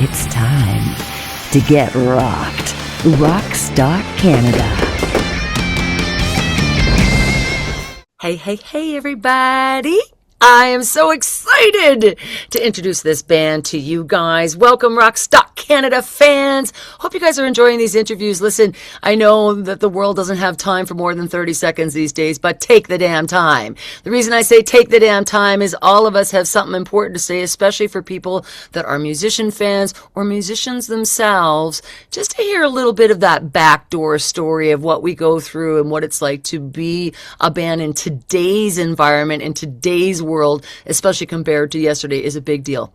It's time to get rocked. RockStock Canada. Hey, everybody. I am so excited to introduce this band to you guys. Welcome, RockStock Canada fans. Hope you guys are enjoying these interviews. Listen, I know that the world doesn't have time for more than 30 seconds these days, but take the damn time. The reason I say take the damn time is all of us have something important to say, especially for people that are musician fans or musicians themselves, just to hear a little bit of that backdoor story of what we go through and what it's like to be a band in today's environment, in today's world, especially compared to yesterday, is a big deal.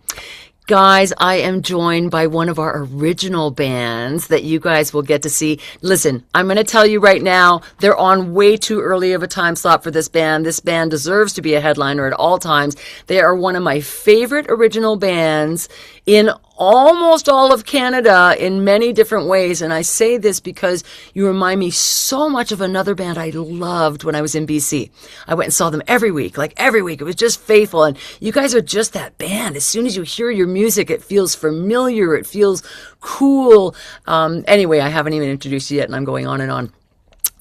Guys, I am joined by one of our original bands that you guys will get to see. Listen, I'm going to tell you right now, they're on way too early of a time slot for this band. This band deserves to be a headliner at all times. They are one of my favorite original bands in almost all of Canada in many different ways. And I say this because you remind me so much of another band I loved when I was in BC. I went and saw them every week. It was just faithful. And you guys are just that band. As soon as you hear your music, it feels familiar. It feels cool. Anyway, I haven't even introduced you yet, and I'm going on and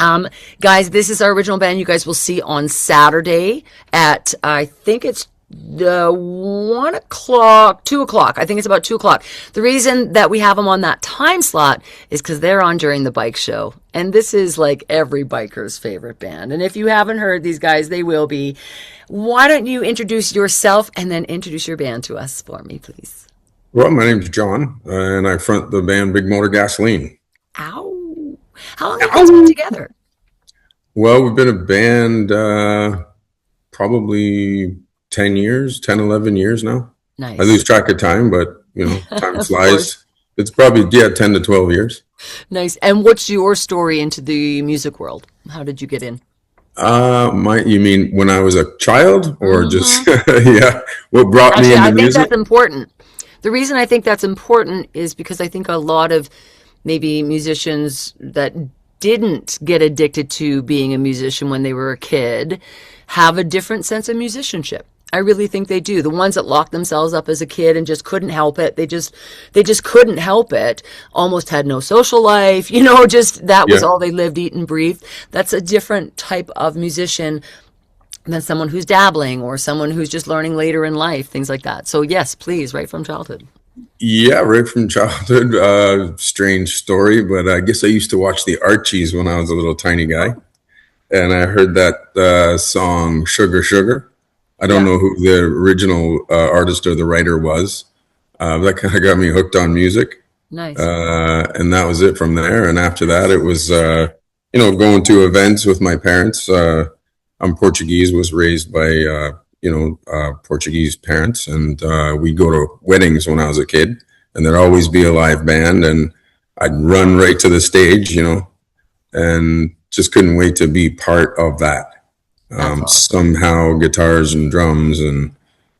on. Guys, this is our original band you guys will see on Saturday at, I think it's 1 o'clock, 2 o'clock. I think it's about 2 o'clock. The reason that we have them on that time slot is because they're on during the bike show. And this is like every biker's favorite band. And if you haven't heard these guys, they will be. Why don't you introduce yourself and then introduce your band to us for me, please? Well, my name's John, and I front the band Big Motor Gasoline. Ow. How long have you guys been together? Well, we've been a band probably 10 years, 10, 11 years now. Nice. I lose track of time, but, time flies. It's probably, 10 to 12 years. Nice. And what's your story into the music world? How did you get in? You mean when I was a child or just, what brought me into music? I think that's important. The reason I think that's important is because I think a lot of maybe musicians that didn't get addicted to being a musician when they were a kid have a different sense of musicianship. I really think they do. The ones that locked themselves up as a kid and just couldn't help it, they just couldn't help it, almost had no social life, that was all they lived, eat, and breathed. That's a different type of musician than someone who's dabbling or someone who's just learning later in life, things like that. So yes, please, right from childhood. Yeah, right from childhood. Strange story, but I guess I used to watch the Archies when I was a little tiny guy. And I heard that song, Sugar, Sugar. I don't know who the original artist or the writer was. That kind of got me hooked on music. Nice. And that was it from there. And after that, it was, going to events with my parents. I'm Portuguese, was raised by, Portuguese parents. And we'd go to weddings when I was a kid. And there'd always be a live band. And I'd run right to the stage, and just couldn't wait to be part of that. Awesome. Somehow guitars and drums and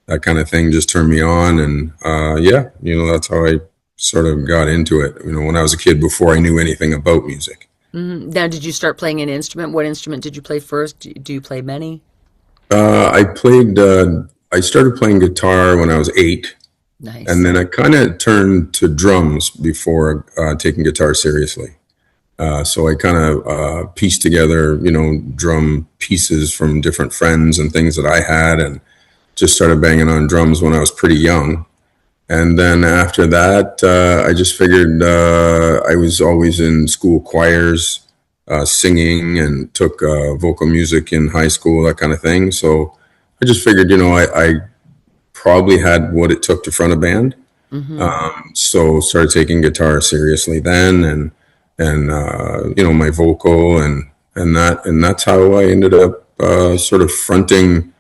that kind of thing just turned me on. And that's how I sort of got into it, when I was a kid before I knew anything about music. Mm-hmm. Now, did you start playing an instrument? What instrument did you play first? Do you play many? I started playing guitar when I was 8. Nice. And then I kind of turned to drums before taking guitar seriously. So I kind of pieced together, drum pieces from different friends and things that I had, and just started banging on drums when I was pretty young. And then after that, I just figured I was always in school choirs, singing, and took vocal music in high school, that kind of thing. So I just figured, I probably had what it took to front a band. Mm-hmm. So started taking guitar seriously then, and my vocal and that's how I ended up sort of fronting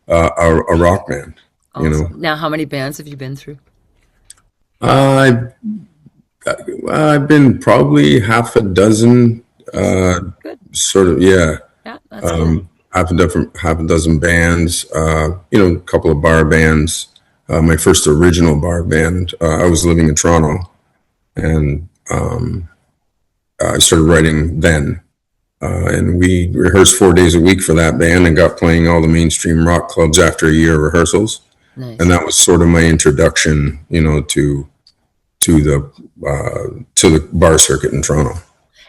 a rock band. Awesome. Now, how many bands have you been through? I've been probably half a dozen. Good. Sort of, yeah. Yeah, that's good. Half a dozen bands. A couple of bar bands. My first original bar band. I was living in Toronto, and I started writing then. And we rehearsed 4 days a week for that band and got playing all the mainstream rock clubs after a year of rehearsals. Nice. And that was sort of my introduction, to to the bar circuit in Toronto.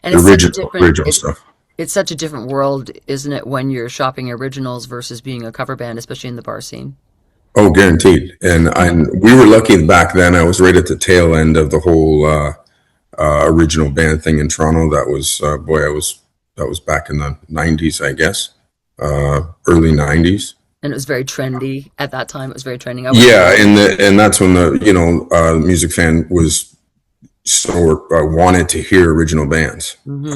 And The it's such a original stuff. it's such a different world, isn't it, when you're shopping originals versus being a cover band, especially in the bar scene. Oh, guaranteed. And we were lucky back then. I was right at the tail end of the whole original band thing in Toronto. That was that was back in the '90s, I guess, early '90s. And it was very trendy at that time. It was very trending. I went to Yeah, one. and that's when the music fan was so wanted to hear original bands. Hmm.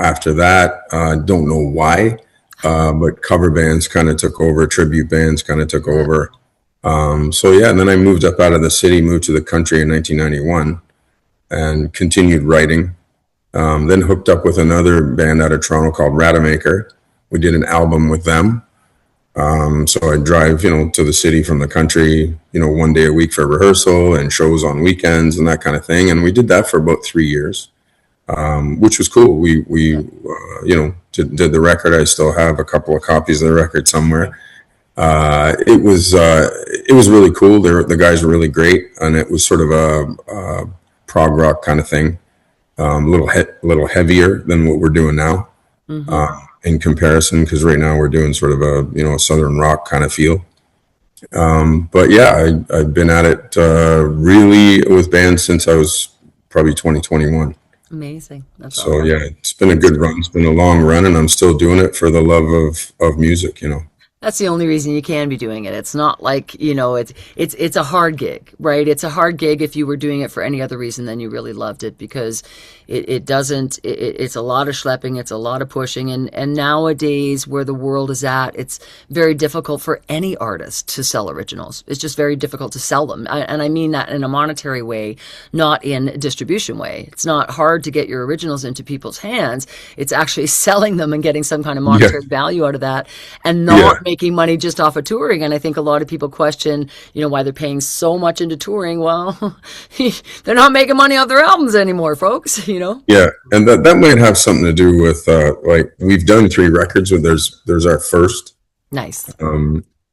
After that, don't know why, but cover bands kind of took over. Tribute bands kind of took Yeah. over. So yeah, and then I moved up out of the city, moved to the country in 1991, and continued writing. Then hooked up with another band out of Toronto called Rademacher. We did an album with them. So I drive, to the city from the country, one day a week for rehearsal and shows on weekends and that kind of thing. And we did that for about 3 years, which was cool. Did the record. I still have a couple of copies of the record somewhere. It was really cool. The guys were really great, and it was sort of a prog rock kind of thing, a little heavier than what we're doing now. Hmm. In comparison, because right now we're doing sort of a southern rock kind of feel. But yeah, I've been at it really with bands since I was probably 2021. Amazing. That's So awesome. yeah, it's been a good run. It's been a long run, and I'm still doing it for the love of music. That's the only reason you can be doing it. It's not like, it's a hard gig, right? It's a hard gig if you were doing it for any other reason than you really loved it, because it doesn't, it's a lot of schlepping, it's a lot of pushing. And nowadays, where the world is at, it's very difficult for any artist to sell originals. It's just very difficult to sell them. And I mean that in a monetary way, not in a distribution way. It's not hard to get your originals into people's hands. It's actually selling them and getting some kind of Yeah, monetary value out of that, and yeah, not making money just off of touring. And I think a lot of people question, why they're paying so much into touring. Well, they're not making money off their albums anymore, folks. yeah. And that might have something to do with like we've done 3 records. With there's our first. Nice.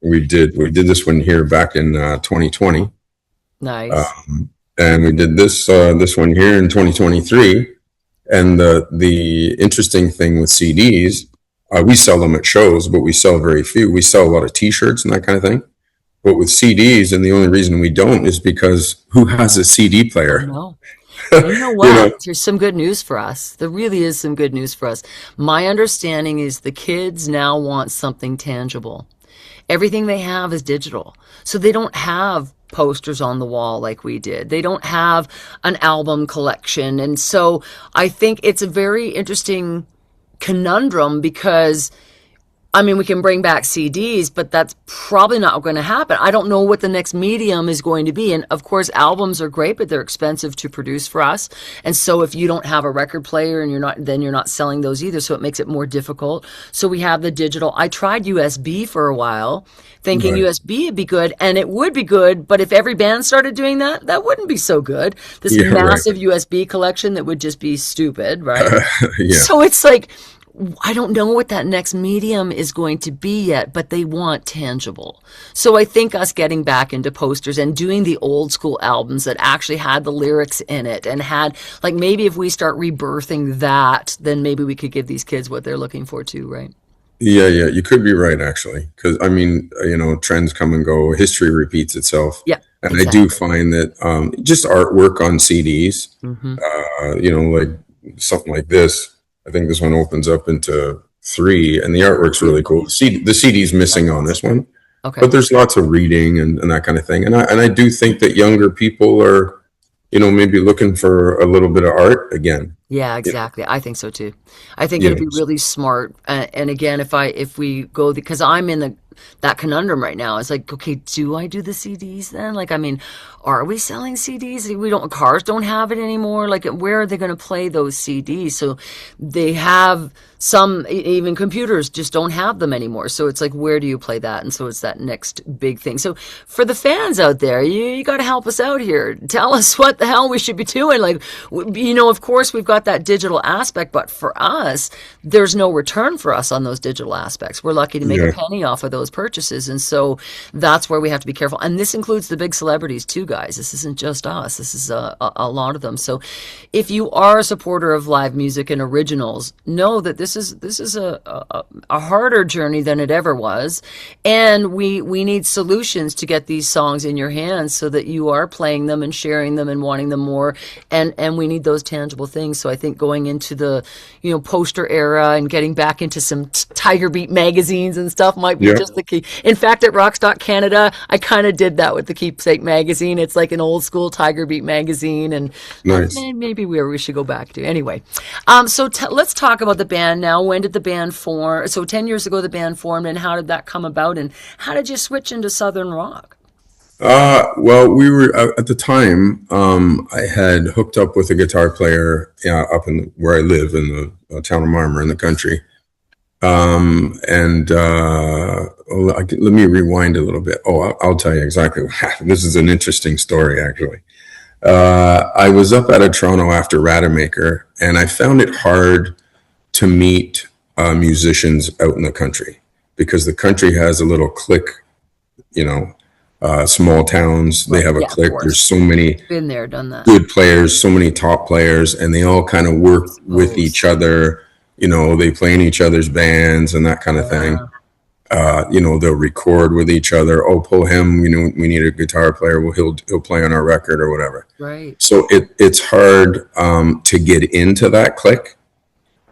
We did this one here back in 2020. Nice. And we did this one here in 2023. And the interesting thing with CDs, we sell them at shows, but we sell very few. We sell a lot of T-shirts and that kind of thing. But with CDs, and the only reason we don't is because who has a CD I player? know. And you know You what? know, There's some good news for us. There really is some good news for us. My understanding is the kids now want something tangible. Everything they have is digital. So they don't have posters on the wall like we did. They don't have an album collection. And so I think it's a very interesting conundrum, because I mean, we can bring back CDs, but that's probably not going to happen. I don't know what the next medium is going to be. And of course, albums are great, but they're expensive to produce for us. And so if you don't have a record player and then you're not selling those either. So it makes it more difficult. So we have the digital. I tried USB for a while, thinking right. USB would be good, and it would be good. But if every band started doing that, that wouldn't be so good. This Yeah, right. massive USB collection that would just be stupid, right? Yeah, So it's like, I don't know what that next medium is going to be yet, but they want tangible. So I think us getting back into posters and doing the old school albums that actually had the lyrics in it and had, like, maybe if we start rebirthing that, then maybe we could give these kids what they're looking for too, right? yeah, yeah. You could be right, actually, because I mean, trends come and go. History repeats itself, Yeah, and I do exactly. find that just artwork on CDs, Hmm. like something like this. I think this one opens up into 3, and the artwork's really Beautiful. cool. The CD's missing That's on awesome. this one, Okay. but there's lots of reading and that kind of thing. And I do think that younger people are, maybe looking for a little bit of art again. Yeah, You know, exactly. I think so too. I think you it'll know, be really smart. And again, if we go, because I'm in that conundrum right now. It's like, okay, do I do the CDs then? Like, I mean, are we selling CDs? Cars don't have it anymore. Like, where are they going to play those CDs? So they have even computers just don't have them anymore. So it's like, where do you play that? And so it's that next big thing. So for the fans out there, you got to help us out here. Tell us what the hell we should be doing. Like, of course we've got that digital aspect, but for us, there's no return for us on those digital aspects. We're lucky to make a yeah, penny off of those purchases. And so that's where we have to be careful. And this includes the big celebrities too, guys. guys. This isn't just us. This is a lot of them. So if you are a supporter of live music and originals, know that this is a harder journey than it ever was. And we need solutions to get these songs in your hands so that you are playing them and sharing them and wanting them more. And we need those tangible things. So I think going into the, poster era and getting back into some Tiger Beat magazines and stuff might be Yeah. just the key. In fact, at RockStock Canada, I kind of did that with the Keepsake magazine. It's like an old school Tiger Beat magazine, and Nice. maybe we should go back to. Anyway, so let's talk about the band now. When did the band form? So 10 years ago, the band formed, and how did that come about? And how did you switch into Southern rock? Well, we were at the time. I had hooked up with a guitar player up in where I live in the town of Marmor in the country. And let me rewind a little bit. Oh, I'll tell you exactly what happened. This is an interesting story, actually. I was up out of Toronto after Rademacher, and I found it hard to meet musicians out in the country because the country has a little clique, small towns. They have a Yeah, of clique. course. There's so many Been there, done that. good players, so many top players, and they all kind of work with each other. They play in each other's bands and that kind of thing. They'll record with each other. Oh, pull him. We need a guitar player. Well, he'll play on our record or whatever. Right. So it's hard to get into that clique.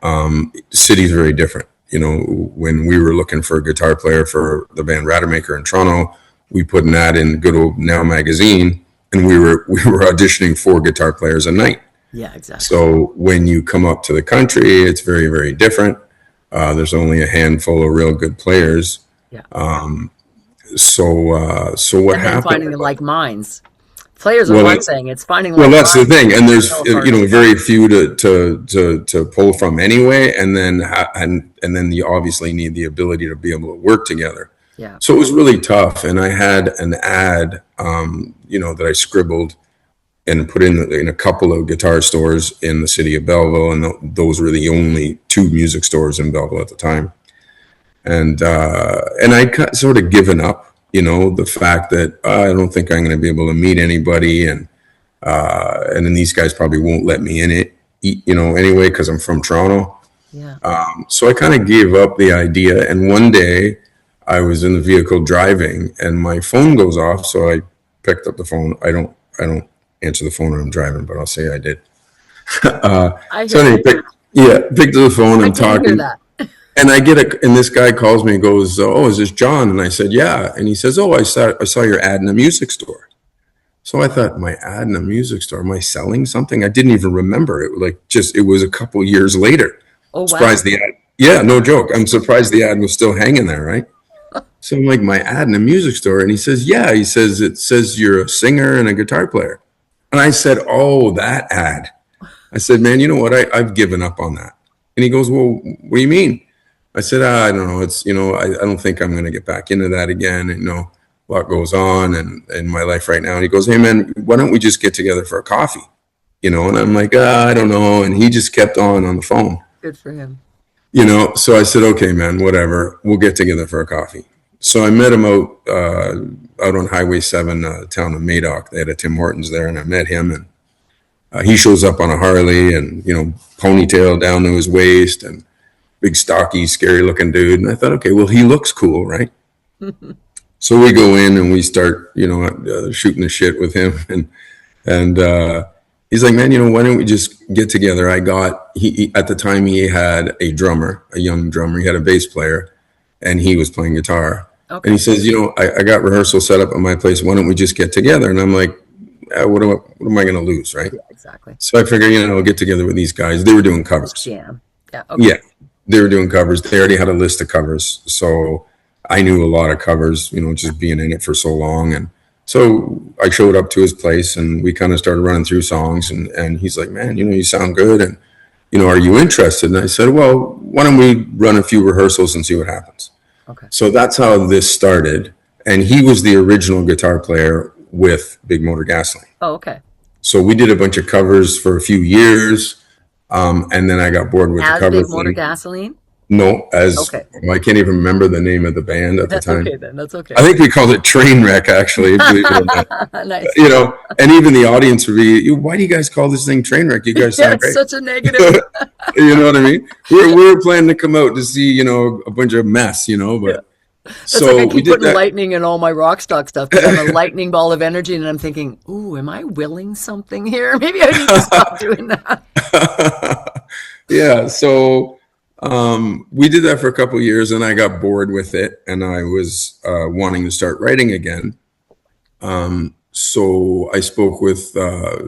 The city's very different. When we were looking for a guitar player for the band Rademacher in Toronto, we put an ad in Good Old Now magazine, and we were auditioning 4 guitar players a night. Yeah, exactly. So when you come up to the country, it's very, very different. There's only a handful of real good players. Yeah. So what And then happened? finding the like minds. Players are Well, one it- thing. It's finding Well, like that's the minds. thing, and there's So hard. very few to pull from anyway, and then you obviously need the ability to be able to work together. Yeah. So it was really tough, and I had an ad, that I scribbled and put in a couple of guitar stores in the city of Belleville, and those were the only 2 music stores in Belleville at the time. And I'd sort of given up, the fact that I don't think I'm going to be able to meet anybody, and then these guys probably won't let me in it, anyway, because I'm from Toronto. Yeah. So I kind of gave up the idea. And one day I was in the vehicle driving, and my phone goes off. So I picked up the phone. I don't answer the phone when I'm driving, but I'll say I did. I So hear, anyway, picked up the phone. I I'm can hear talking. that. And and this guy calls me and goes, "Oh, is this John?" And I said, "Yeah." And he says, "Oh, I saw your ad in a music store." So I thought, my ad in a music store, am I selling something? I didn't even remember it. It was a couple years later. Oh, wow. Surprised the ad. Yeah, no joke. I'm surprised the ad was still hanging there, right? So I'm like, my ad in a music store, and he says, "Yeah." He says, "It says you're a singer and a guitar player." And I said, "Oh, that ad." I said, "Man, you know what? I've given up on that." And he goes, "Well, what do you mean?" I said, "I don't know. It's, I don't think I'm going to get back into that again. And, a lot goes on in my life right now." And he goes, "Hey, man, why don't we just get together for a coffee?" And I'm like, "I don't know." And he just kept on the phone, Good for him. So I said, "Okay, man, whatever. We'll get together for a coffee." So I met him out on Highway 7, town of Madoc. They had a Tim Hortons there, and I met him, and he shows up on a Harley and, ponytail down to his waist and big, stocky, scary looking dude. And I thought, okay, well, he looks cool, right? So we go in and we start, shooting the shit with him. And he's like, "Man, why don't we just get together?" At the time he had a drummer, a young drummer. He had a bass player, and he was playing guitar. Okay. And he says, I got rehearsal set up at my place. Why don't we just get together? And I'm like, what am I going to lose, right? Yeah, exactly. So I figured, I'll get together with these guys. They were doing covers. Jam. Yeah. Okay. Yeah, they were doing covers. They already had a list of covers. So I knew a lot of covers, just being in it for so long. And so I showed up to his place, and we kind of started running through songs. And he's like, "Man, you sound good. And, are you interested?" And I said, "Well, why don't we run a few rehearsals and see what happens?" Okay. So that's how this started. And he was the original guitar player with Big Motor Gasoline. Oh, okay. So we did a bunch of covers for a few years. And then I got bored with the As cover Big Motor thing. Gasoline? No, as Okay. I can't even remember the name of the band at the That's time. okay then. That's okay. I think we called it Trainwreck, actually, believe it or not. Nice. You know, and even the audience would be, why do you guys call this thing Trainwreck? You guys Yeah, sound it's great. such a negative. You know what I mean? We were planning to come out to see, a bunch of mess, Yeah. but That's like I so we keep did putting that. lightning in all my RockStock stuff because I'm a lightning ball of energy and I'm thinking, ooh, am I willing something here? Maybe I need to stop doing that. Yeah, so we did that for a couple of years, and I got bored with it, and I was wanting to start writing again. So I spoke with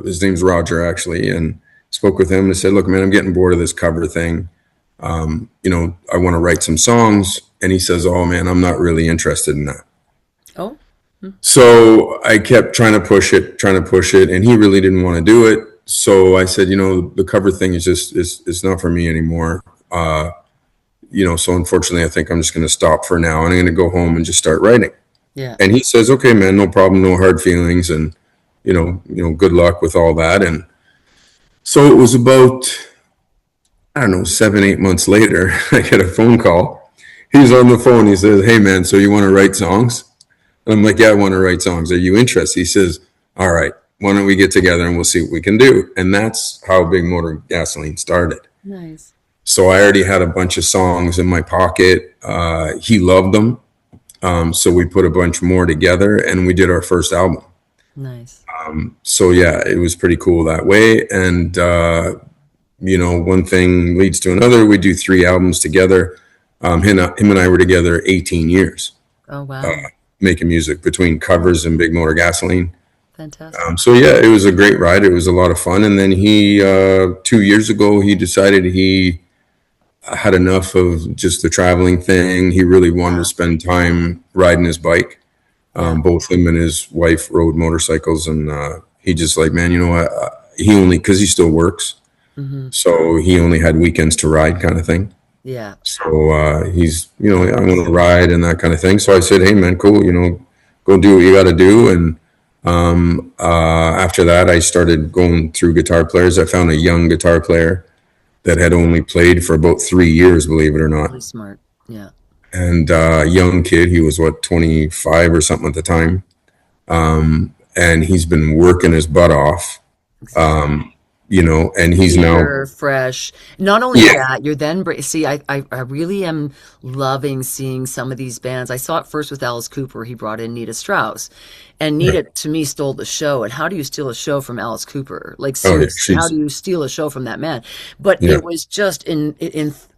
his name's Roger, actually, and spoke with him and said, "Look, man, I'm getting bored of this cover thing. I want to write some songs." And he says, "Oh man, I'm not really interested in that." Oh, So I kept trying to push it, and he really didn't want to do it. So I said, the cover thing is just it's not for me anymore. So unfortunately, I think I'm just going to stop for now, and I'm going to go home and just start writing. yeah. And he says, "Okay, man, no problem, no hard feelings, and good luck with all that." And so it was about, I don't know, 7, 8 months later, I get a phone call. He's on the phone. He says, "Hey, man, so you want to write songs?" And I'm like, "Yeah, I want to write songs. Are you interested?" He says, "All right, why don't we get together and we'll see what we can do." And that's how Big Motor Gasoline started. Nice. So I already had a bunch of songs in my pocket. He loved them. So we put a bunch more together and we did our first album. Nice. So yeah, it was pretty cool that way. And, one thing leads to another. We do 3 albums together. Him and I were together 18 years Oh, wow. making music between covers and Big Motor Gasoline. Fantastic. So yeah, it was a great ride. It was a lot of fun. And then he, 2 years ago, he decided he had enough of just the traveling thing. He really wanted to spend time riding his bike. Both him and his wife rode motorcycles, and he just like, man, you know what? Because he still works, so he only had weekends to ride, kind of thing. Yeah. So he's, I want to ride and that kind of thing. So I said, "Hey, man, cool, go do what you got to do." And after that, I started going through guitar players. I found a young guitar player that had only played for about 3 years, believe it or not. Really smart. Yeah. And young kid, he was 25 or something at the time. And he's been working his butt off, and he's now, Clear, fresh. Not only yeah, that, you're then see. I really am loving seeing some of these bands. I saw it first with Alice Cooper. He brought in Nita Strauss, and Nita to me stole the show. And how do you steal a show from Alice Cooper? Like oh yeah, seriously, how do you steal a show from that man? But yeah, it was just in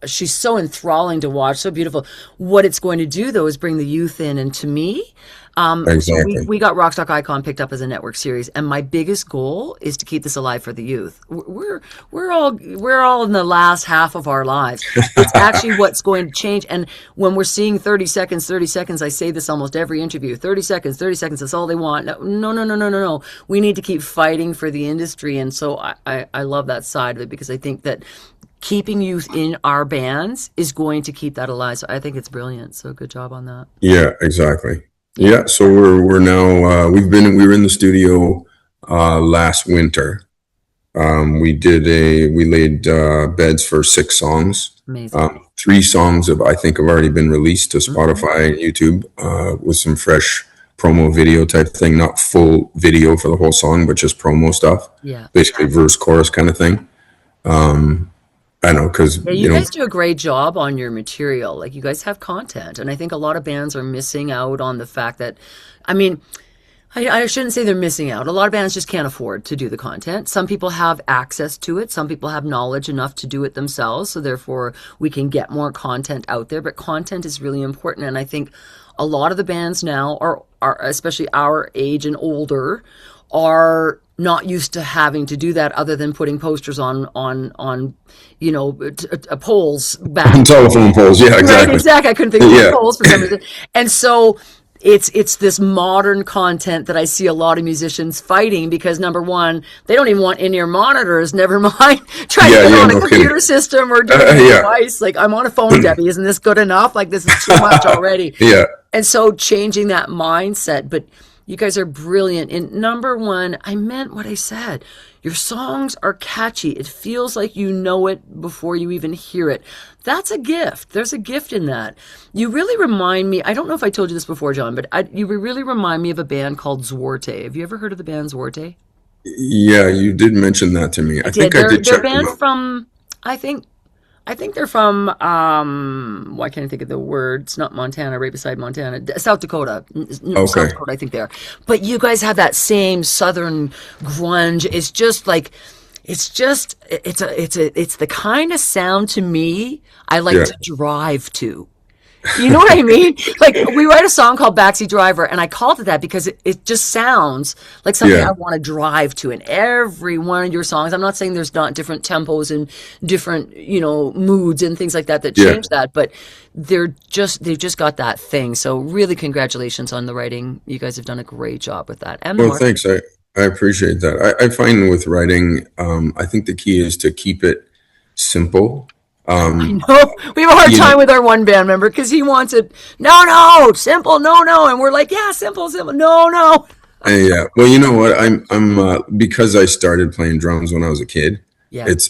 she's so enthralling to watch, so beautiful. What it's going to do though is bring the youth in, and to me. So exactly. we got RockStock Icon picked up as a network series, and my biggest goal is to keep this alive for the youth. We're all in the last half of our lives. It's actually what's going to change. And when we're seeing 30 seconds, 30 seconds, I say this almost every interview, 30 seconds, 30 seconds, that's all they want. No, no, no, no, no, no, no. We need to keep fighting for the industry. And so I love that side of it because I think that keeping youth in our bands is going to keep that alive. So I think it's brilliant. So good job on that. Yeah, exactly. Yeah. So we're now, we were in the studio last winter. We laid beds for 6 songs. Amazing. 3 songs I think have already been released to Spotify and YouTube with some fresh promo video type thing, not full video for the whole song, but just promo stuff, Yeah. basically verse chorus kind of thing. I know, because Yeah, you guys do a great job on your material. Like you guys have content, and I think a lot of bands are missing out on the fact that, I mean, I shouldn't say they're missing out. A lot of bands just can't afford to do the content. Some people have access to it. Some people have knowledge enough to do it themselves. So therefore, we can get more content out there. But content is really important, and I think a lot of the bands now are especially our age and older, are not used to having to do that other than putting posters on poles back. telephone poles. Yeah, Right, exactly. exactly. I couldn't think of Yeah, poles for some reason. And so it's this modern content that I see a lot of musicians fighting because number one, they don't even want in-ear monitors, never mind trying to yeah, get yeah. on a No computer kidding. system or doing a Yeah, device. Like I'm on a phone, Debbie. Isn't this good enough? Like this is too much already. yeah, And so changing that mindset, but You guys are brilliant. And number one, I meant what I said. Your songs are catchy. It feels like you know it before you even hear it. That's a gift. There's a gift in that. You really remind me, I don't know if I told you this before, John, but you really remind me of a band called Zwarte. Have you ever heard of the band Zwarte? Yeah, you did mention that to me. I I did. think I did They're check them banned out. from, I think, I think they're from, why can't I think of the word? It's not Montana, right beside Montana. South Dakota. No, South Okay. Dakota, I think they are. But you guys have that same southern grunge. It's just like, it's the kind of sound to me I like Yeah. to drive to. You know what I mean? Like we write a song called Backseat Driver, and I called it that because it just sounds like something I Yeah. want to drive to. In every one of your songs, I'm not saying there's not different tempos and different, moods and things like that that Yeah. change that, but they've just got that thing. So really, congratulations on the writing. You guys have done a great job with that, and the Well, marketing. thanks. I appreciate that. I find with writing, I think the key is to keep it simple. I Um, know we have a hard you know, time with our one band member because he wants it. No, no, simple. No, no, and we're like, yeah, simple, simple. No, no. yeah. Well, you know what? Because I started playing drums when I was a kid. Yeah. It's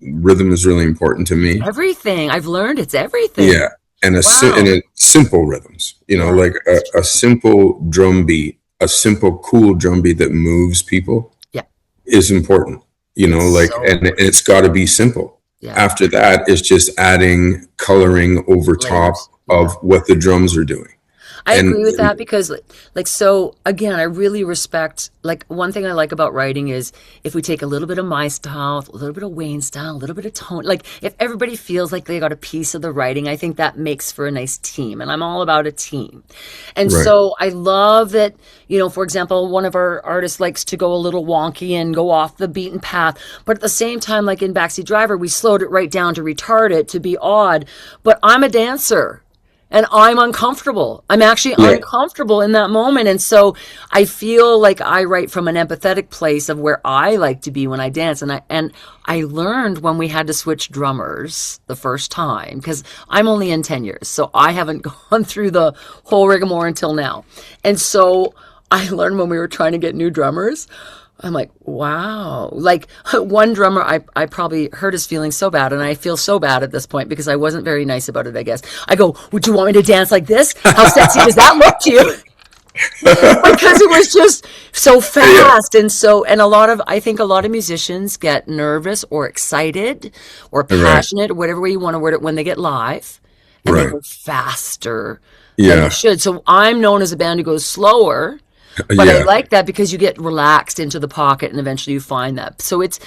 rhythm is really important to me. Everything. I've learned it's everything. Yeah, and and Wow. a simple rhythms. Yeah. Like a simple drum beat, a simple cool drum beat that moves people Yeah. is important. It's Like, so and important. it's got to be simple. Yeah. After that, it's just adding coloring over top Layers. of Yeah. what the drums are doing. I And agree with that because so again, I really respect like one thing I like about writing is if we take a little bit of my style, a little bit of Wayne's style, a little bit of tone, like if everybody feels like they got a piece of the writing, I think that makes for a nice team. And I'm all about a team. And right, so I love that, for example, one of our artists likes to go a little wonky and go off the beaten path. But at the same time, like in Backseat Driver, we slowed it right down to retard it, to be odd. But I'm a dancer. And I'm uncomfortable. I'm actually yeah, uncomfortable in that moment. And so I feel like I write from an empathetic place of where I like to be when I dance. And I learned when we had to switch drummers the first time, because I'm only in 10 years. So I haven't gone through the whole rigmarole until now. And so I learned when we were trying to get new drummers, I'm like, wow. Like one drummer, I probably hurt his feelings so bad. And I feel so bad at this point because I wasn't very nice about it, I guess. I go, would you want me to dance like this? How sexy does that look to you? Because it was just so yeah, fast. And I think a lot of musicians get nervous or excited or right, passionate, whatever way you want to word it, when they get live and they right, go faster than they yeah, should. So I'm known as a band who goes slower, but I yeah, like that because you get relaxed into the pocket and eventually you find that. So it's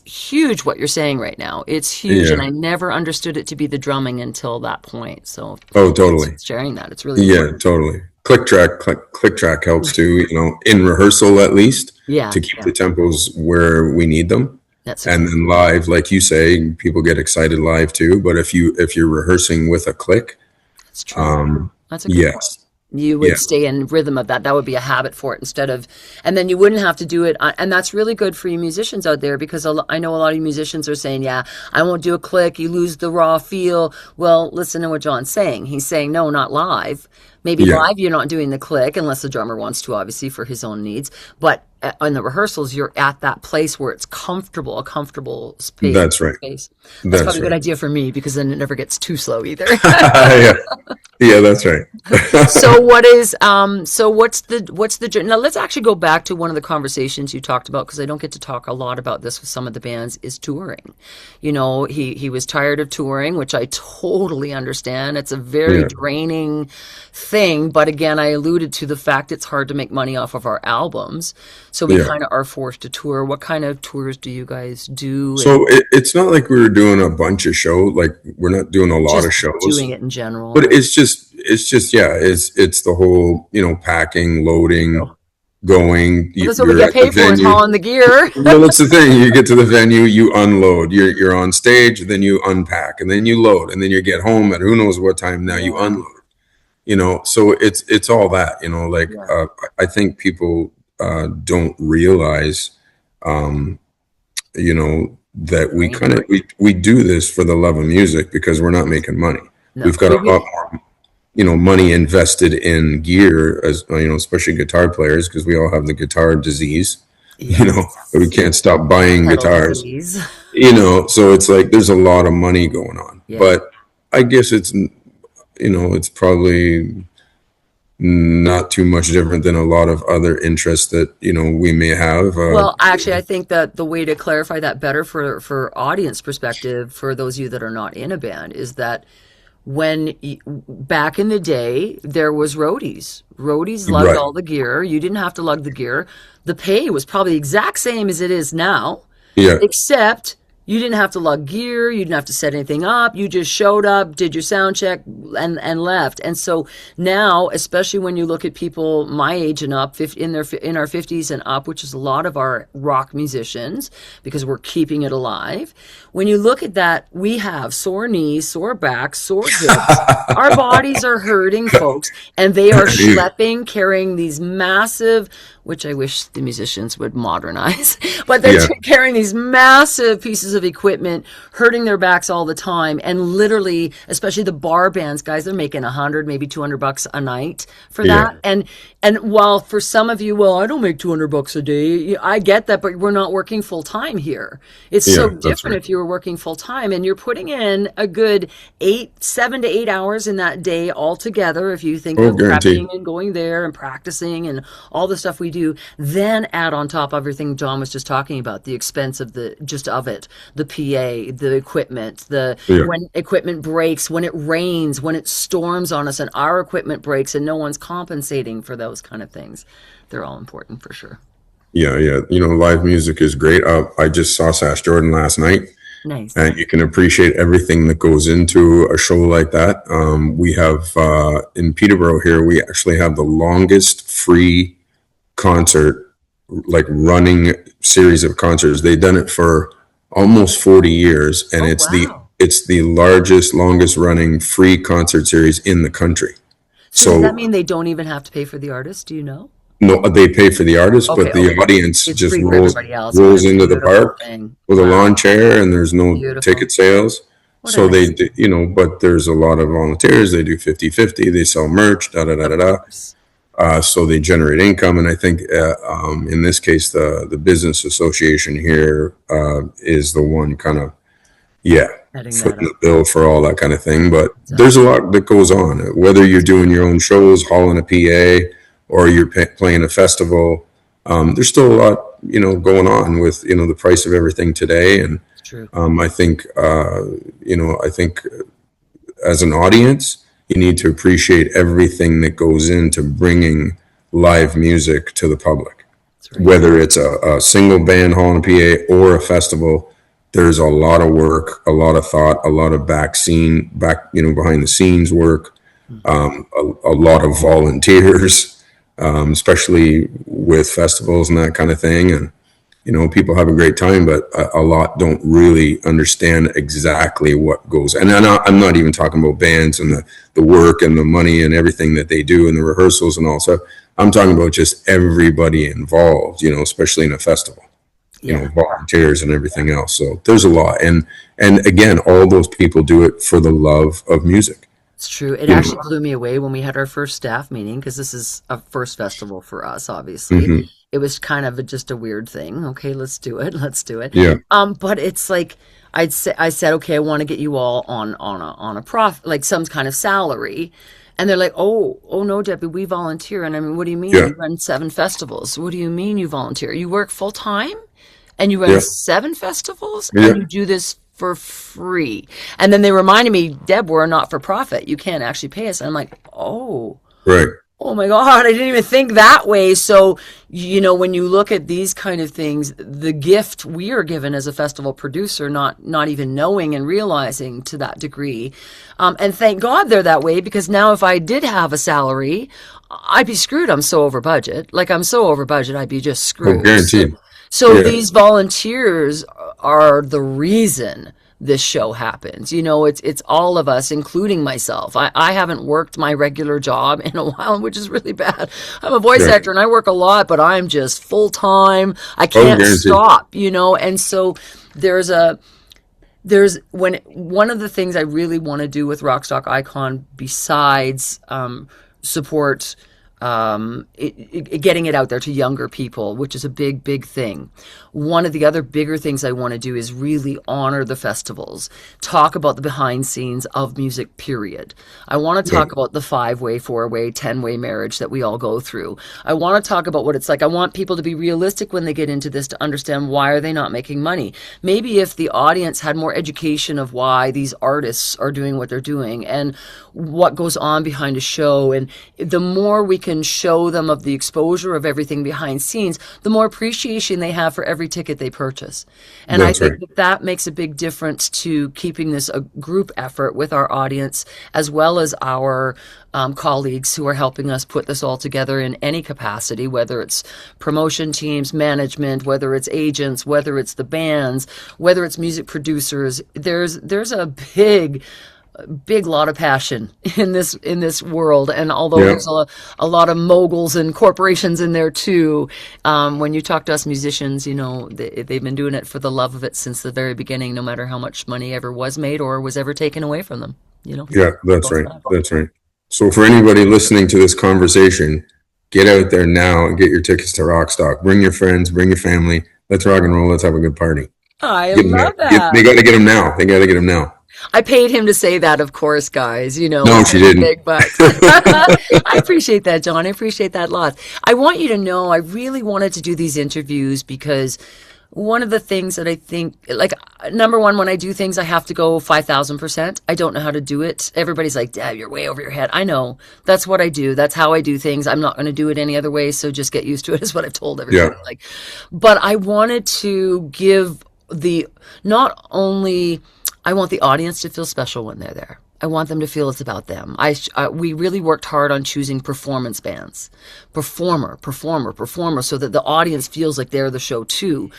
huge what you're saying right now. It's huge, and yeah. I never understood it to be the drumming until that point. So Oh, thanks totally. for sharing that. It's really Yeah, important. totally. Click track helps too, in rehearsal at least, Yeah, to keep yeah. the tempos where we need them. That's And exactly then right. live, like you say, people get excited live too. But if you're rehearsing with a click, That's true. um, That's a good point. yes. You Yeah, would stay in rhythm of that. That would be a habit for it instead of, and then you wouldn't have to do it. And that's really good for you musicians out there because I know a lot of musicians are saying, yeah, I won't do a click. You lose the raw feel. Well, listen to what John's saying. He's saying, no, not live. Maybe yeah, live, you're not doing the click unless the drummer wants to, obviously, for his own needs. But on the rehearsals, you're at that place where it's comfortable, a comfortable space. that's right. Space. That's That's probably a good right. idea for me because then it never gets too slow either. Yeah, yeah, that's right. So what is so what's the now let's actually go back to one of the conversations you talked about because I don't get to talk a lot about this with some of the bands is touring. He was tired of touring, which I totally understand. It's a very Yeah, draining thing, but again, I alluded to the fact it's hard to make money off of our albums. So we yeah. kind of are forced to tour. What kind of tours do you guys do and So it's not like we were doing a bunch of shows. Like we're not doing a lot just of doing shows. it in general? But it's just yeah, it's the whole, packing, loading, Oh. going. Well, that's what we You're get at the paid for is venue. hauling the gear. Well, that's the thing. You get to the venue, you unload. You're on stage, then you unpack, and then you load, and then you get home at who knows what time. Now you Yeah. unload. So it's all that. Like Yeah. I think people don't realize, um, that we Right. kind of we do this for the love of music because we're not making money. No, We've got a lot more. money invested in gear, as especially guitar players, because we all have the guitar disease. We Yes. can't stop buying Pedal guitars. disease. So it's like there's a lot of money going on. Yeah. But I guess it's probably not too much different than a lot of other interests that we may have. Well, actually, I think that the way to clarify that better for audience perspective, for those of you that are not in a band, is that back in the day, there was roadies. Roadies lugged Right. all the gear. You didn't have to lug the gear. The pay was probably the exact same as it is now, Yeah. except you didn't have to lug gear, you didn't have to set anything up. You just showed up, did your sound check, and left. And so now, especially when you look at people my age and up, in our 50s and up, which is a lot of our rock musicians, because we're keeping it alive. When you look at that, we have sore knees, sore backs, sore hips. Our bodies are hurting, folks, and they are schlepping, carrying these massive, which I wish the musicians would modernize, but they're Yeah. carrying these massive pieces of equipment, hurting their backs all the time, and literally, especially the bar bands, guys, they're making 100, maybe $200 a night for Yeah. that. And while for some of you, well, I don't make $200 a day, I get that, but we're not working full time here. It's so Yeah, that's different right. if you were working full time, and you're putting in a good 7 to 8 hours in that day altogether. If you think Oh, of guaranteed. prepping and going there and practicing and all the stuff we do, then add on top everything John was just talking about, the expense of the PA, the equipment, Yeah. when equipment breaks, when it rains, when it storms on us and our equipment breaks and no one's compensating for those kind of things. They're all important for sure. Yeah. Yeah. Live music is great. I just saw Sash Jordan last night, Nice. and you can appreciate everything that goes into a show like that. We have in Peterborough here, we actually have the longest free concert, like running series of concerts. They've done it for almost 40 years, and Oh, it's the wow. it's the largest, longest running free concert series in the country. So does that So mean they don't even have to pay for the artist? Do you know? no, they pay for the artist, Okay, but the okay. audience It's just free for rolls everybody else. What a rolls into the beautiful park thing. with a Wow. lawn chair, and there's no Beautiful. ticket sales. What a So they, nice, but there's a lot of volunteers. They do 50-50. They sell merch, da da da da of da. course. So they generate income, and I think in this case, the business association here is the one kind of Heading that footing the up. bill for all that kind of thing. But there's a Exactly. lot that goes on. Whether you're doing your own shows, hauling a PA, or you're playing a festival, there's still a lot going on with the price of everything today. And It's true. I think I think as an audience, you need to appreciate everything that goes into bringing live music to the public. That's right. Whether it's a single band hauling a PA or a festival, there's a lot of work, a lot of thought, a lot of behind the scenes work, a lot of volunteers, especially with festivals and that kind of thing. And people have a great time, but a lot don't really understand exactly what goes. And I'm not even talking about bands and the work and the money and everything that they do and the rehearsals and all stuff. I'm talking about just everybody involved, especially in a festival, Yeah. volunteers and everything else. So there's a lot. And again, all those people do it for the love of music. It's true. It You actually know, blew me away when we had our first staff meeting, because this is a first festival for us, obviously. hmm It was kind of just a weird thing. Okay, let's do it. Let's do it. Yeah, But it's like I said, okay, I want to get you all on a like some kind of salary. And they're like, oh no, Debbie, we volunteer. And I mean, what do you mean? yeah, You run 7 festivals. What do you mean you volunteer? You work full time and you run yeah, 7 festivals and yeah. you do this for free. And then they reminded me, Deb, we're a not for profit. You can't actually pay us. And I'm like, Right. oh my God, I didn't even think that way. So, when you look at these kind of things, the gift we are given as a festival producer, not even knowing and realizing to that degree. And thank God they're that way, because now if I did have a salary, I'd be screwed. I'm so over budget. Like, I'm so over budget, I'd be just Oh, screwed. guaranteed. So Yeah. these volunteers are the reason this show happens. It's all of us, including myself. I haven't worked my regular job in a while, which is really bad. I'm a voice Right. actor and I work a lot, but I'm just full time. I Oh, can't guaranteed. stop. And so there's there's when one of the things I really want to do with RockStock Icon, besides support getting it out there to younger people, which is a big thing. One of the other bigger things I want to do is really honor the festivals, talk about the behind scenes of music, period. I want to Yeah. talk about the 5-way, 4-way, 10-way marriage that we all go through. I want to talk about what it's like. I want people to be realistic when they get into this, to understand why are they not making money. Maybe if the audience had more education of why these artists are doing what they're doing and what goes on behind a show, and the more we can show them of the exposure of everything behind scenes, the more appreciation they have for every ticket they purchase. And I That's right. think that makes a big difference to keeping this a group effort with our audience, as well as our colleagues who are helping us put this all together in any capacity, whether it's promotion teams, management, whether it's agents, whether it's the bands, whether it's music producers. There's a big lot of passion in this world, and although Yeah. there's a lot of moguls and corporations in there too, when you talk to us musicians, they've been doing it for the love of it since the very beginning, no matter how much money ever was made or was ever taken away from them. Yeah, that's Both right. sides. That's right. So for anybody listening to this conversation, get out there now and get your tickets to Rockstock. Bring your friends, bring your family. Let's rock and roll. Let's have a good party. I Get 'em now. love that. They got to get them now. They got to get them now. I paid him to say that, of course, guys. No, It's she a didn't. big bucks. I appreciate that, John. I appreciate that a lot. I want you to know I really wanted to do these interviews because one of the things that I think, like, number one, when I do things, I have to go 5,000%. I don't know how to do it. Everybody's like, Dad, you're way over your head. I know. That's what I do. That's how I do things. I'm not going to do it any other way. So just get used to it, is what I've told Yeah. everybody. But I wanted to give not only, I want the audience to feel special when they're there. I want them to feel it's about them. We really worked hard on choosing performance bands, performer, so that the audience feels like they're the show too.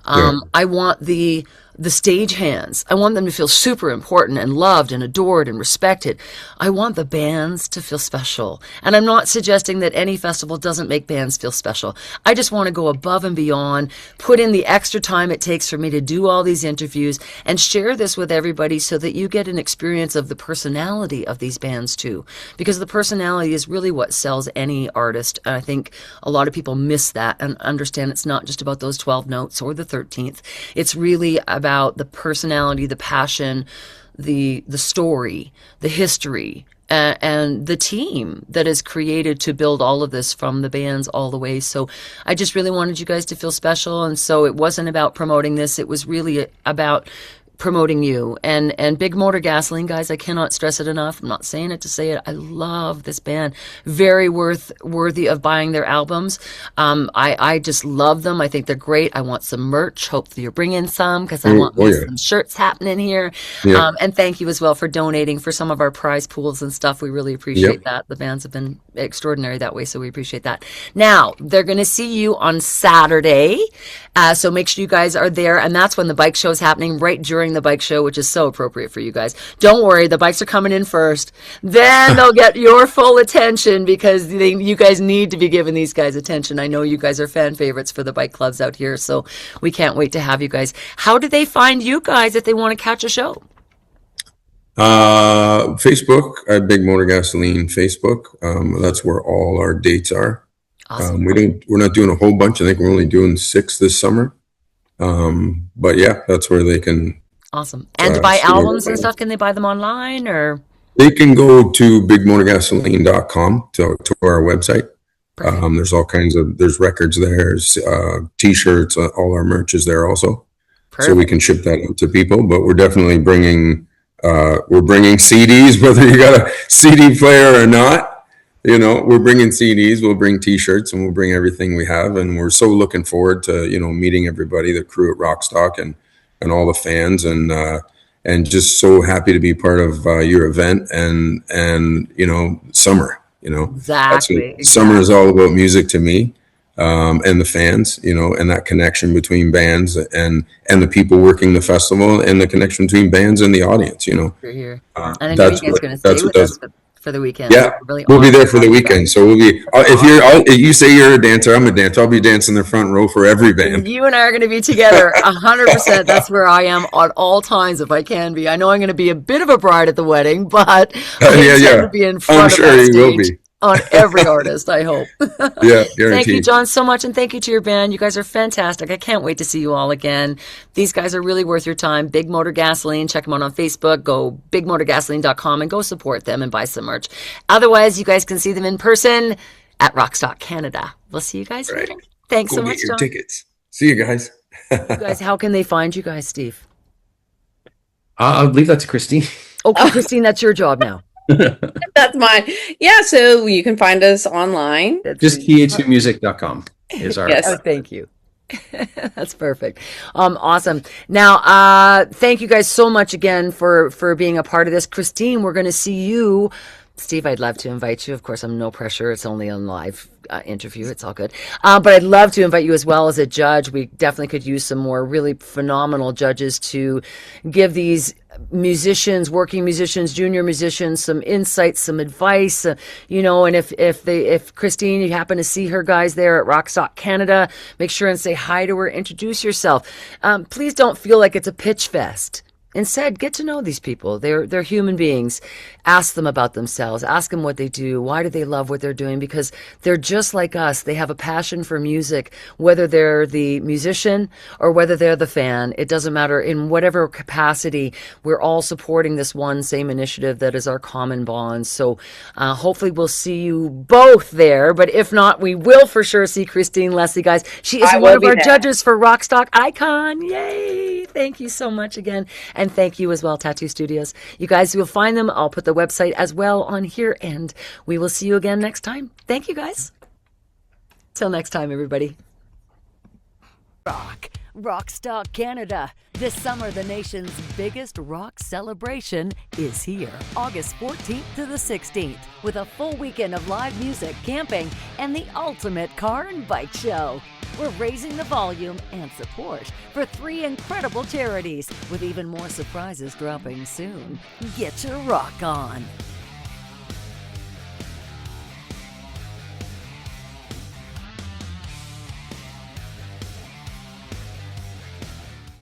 Yeah. I want the stage hands. I want them to feel super important and loved and adored and respected. I want the bands to feel special. And I'm not suggesting that any festival doesn't make bands feel special. I just want to go above and beyond, put in the extra time it takes for me to do all these interviews and share this with everybody so that you get an experience of the personality of these bands too. Because the personality is really what sells any artist. And I think a lot of people miss that and understand it's not just about those 12 notes or the 13th. It's really about the personality, the passion, the story, the history, and the team that is created to build all of this from the bands all the way. So I just really wanted you guys to feel special. And so it wasn't about promoting this. It was really about promoting you and Big Motor Gasoline, guys. I cannot stress it enough. I'm not saying it to say it. I love this band. Very worthy of buying their albums. I just love them. I think they're great. I want some merch. Hopefully you're bringing some, because I want Oh, yeah. some shirts happening here. Yeah. And thank you as well for donating for some of our prize pools and stuff. We really appreciate that. The bands have been extraordinary that way, so we appreciate that. Now they're going to see you on Saturday, so make sure you guys are there, and that's when the bike show is happening, right during the bike show, which is so appropriate for you guys. Don't worry, the bikes are coming in first, then they'll get your full attention, because you guys need to be giving these guys attention. I know you guys are fan favorites for the bike clubs out here, so we can't wait to have you guys. How do they find you guys if they want to catch a show? Facebook, Big Motor Gasoline Facebook. That's where all our dates are. Awesome. We're not doing a whole bunch. I think we're only doing 6 this summer. But yeah, that's where they can. Awesome. And to buy see albums and everything. stuff, can they buy them online or? They can go to bigmotorgasoline.com to our website. There's all kinds of, there's records there, there's t-shirts, all our merch is there also. So we can ship that out to people, but we're definitely bringing CDs, whether you got a CD player or not. We're bringing CDs, we'll bring t-shirts, and we'll bring everything we have. And we're so looking forward to, meeting everybody, the crew at RockStock and all the fans, and just so happy to be part of your event and summer, That's Exactly. what summer is all about, music to me. And the fans, and that connection between bands and the people working the festival, and the connection between bands and the audience, You're here. And I know you that's guys are what going to stay with does us it. for for the weekend. Yeah, So we're really we'll be honored there to for the have you weekend. guys. So we'll be. If you say you're a dancer, I'm a dancer. I'll be dancing the front row for every band. You and I are going to be together 100%. That's where I am at all times if I can be. I know I'm going to be a bit of a bride at the wedding, but I Yeah, intend yeah. to be in I'm front of sure that you will stage be. on every artist, I hope. Yeah, Thank you, guaranteed. John, so much. And thank you to your band. You guys are fantastic. I can't wait to see you all again. These guys are really worth your time. Big Motor Gasoline. Check them out on Facebook. Go bigmotorgasoline.com and go support them and buy some merch. Otherwise, you guys can see them in person at RockStock Canada. We'll see you guys All right. later. Thanks Go so get much, your John. tickets. See you guys. You guys, how can they find you guys, Steve? I'll leave that to Christine. Okay, Christine, that's your job now. That's mine. Yeah, so you can find us online. That's Just key2music.com is our. Yes. Oh, thank you. That's perfect. Awesome. Now, thank you guys so much again for being a part of this. Christine, we're going to see you. Steve, I'd love to invite you. Of course, I'm no pressure. It's only a live interview. It's all good. But I'd love to invite you as well as a judge. We definitely could use some more really phenomenal judges to give these musicians, working musicians, junior musicians, some insights, some advice, and if Christine, you happen to see her guys there at RockStock Canada, make sure and say hi to her, introduce yourself. Please don't feel like it's a pitch fest. Instead, get to know these people. They're human beings. Ask them about themselves. Ask them what they do. Why do they love what they're doing? Because they're just like us. They have a passion for music, whether they're the musician or whether they're the fan. It doesn't matter. In whatever capacity, we're all supporting this one same initiative that is our common bond. So hopefully we'll see you both there. But if not, we will for sure see Christine Leslie, guys. She is I one will of be our there. judges for RockStock Icon. Yay! Thank you so much again. And thank you as well, Tattoo Studios. You guys will find them. I'll put the website as well on here, and we will see you again next time. Thank you, guys. Till next time, everybody. RockStock Canada. This summer, the nation's biggest rock celebration is here. August 14th to the 16th, with a full weekend of live music, camping, and the ultimate car and bike show. We're raising the volume and support for 3 incredible charities, with even more surprises dropping soon. Get your rock on.